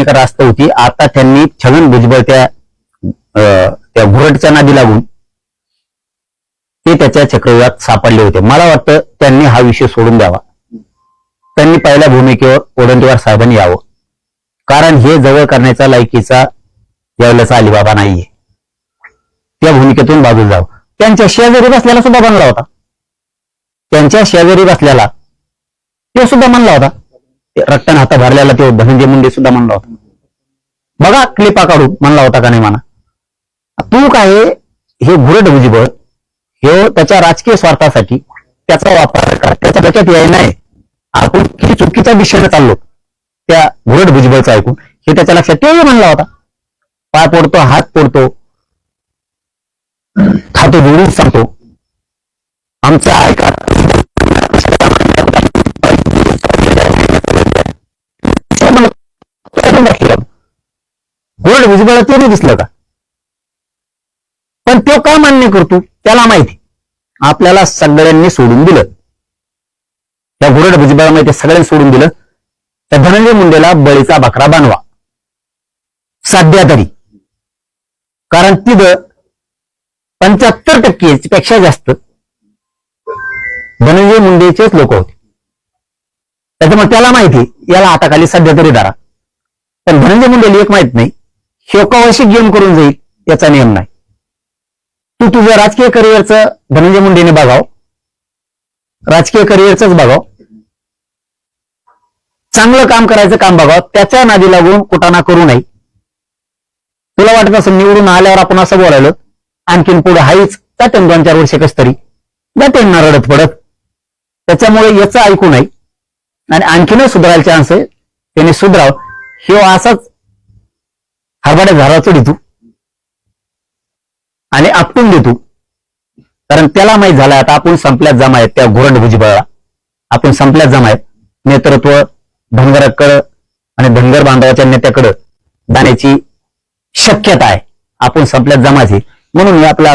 एक रास्त होती. आता त्यांनी छगन भुजबळ त्या घुरटच्या नादी लागून ते त्याच्या चक्रव्यूहात सापडले होते. मला वाटतं त्यांनी हा विषय सोडून द्यावा. त्यांनी पहिल्या भूमिकेवर वडंतीवार साहेबांनी यावं. कारण हे जवळ करण्याचा लायकीचा यावल्याचा अलिबाबा नाहीये. त्या भूमिकेतून बाजूला जावं. त्यांच्या शेजारी बसल्याला सुद्धा बनला होता. त्यांच्या शेजारी बसल्याला तो सुद्धा म्हणला होता. रक्ताने हाता भरलेला तो धनंजय मुंडे सुद्धा म्हणला होता. बघा क्लिपा काढून म्हणला होता का नाही म्हणा. तू काय हे घुरट भुजबळ हे त्याच्या राजकीय स्वार्थासाठी त्याचा वापर करा. त्याच्या डोक्यात याय नाही आपण किती चुकीच्या दिशेने चाललो त्या घुरट भुजबळचं ऐकून हे त्याच्या लक्षात तेही म्हणला होता. पाय पोडतो, हात पोडतो, खातो जोडून सांगतो आमचा ऐका. घुरट भुजबळ ते नाही दिसलं का? पण तो का मान्य करतो त्याला माहिती. आपल्याला सगळ्यांनी सोडून दिलं. त्या घुरट भुजबळाला माहिती सगळ्यांनी सोडून दिलं. त्या धनंजय मुंडेला बळीचा बकरा बनवा साध्या तरी. कारण तिथं 75% पेक्षा जास्त धनंजय मुंडेचेच लोक होते. त्याच्यामुळे त्याला माहिती याला हाताखाली सध्या तरी धरा. पण धनंजय मुंडेला एक माहित नाही शोकावशी गेम करून जाईल याचा नियम नाही. तू तुझं राजकीय करिअरचं धनंजय मुंडेने बघाव. राजकीय करिअरच बघाव. चांगलं काम करायचं काम बघाव. त्याच्या नादी लागून कुटाणा करू नये. तुला वाटत असं निवडून आल्यावर आपण असं बोलायलो आणखीन पुढे हाईच जाते 2-4 वर्ष कस तरी जाते ना रडत पडत. त्याच्यामुळे याचं ऐकू नये आणि आणखीनच सुधारायला चान्स आहे. त्याने सुधराव. हे असाच हरभऱ्या झाडा चढितू आणि आपटून देतो. कारण त्याला माहित झालं आता आपण संपल्यात जमा आहेत. त्या घुरट भुजबळाला आपण संपल्यात जमा आहेत. नेतृत्व धनगराकडं आणि धनगर बांधवाच्या नेत्याकडं जाण्याची शक्यता आहे. आपण संपल्यात जमाची म्हणून आपला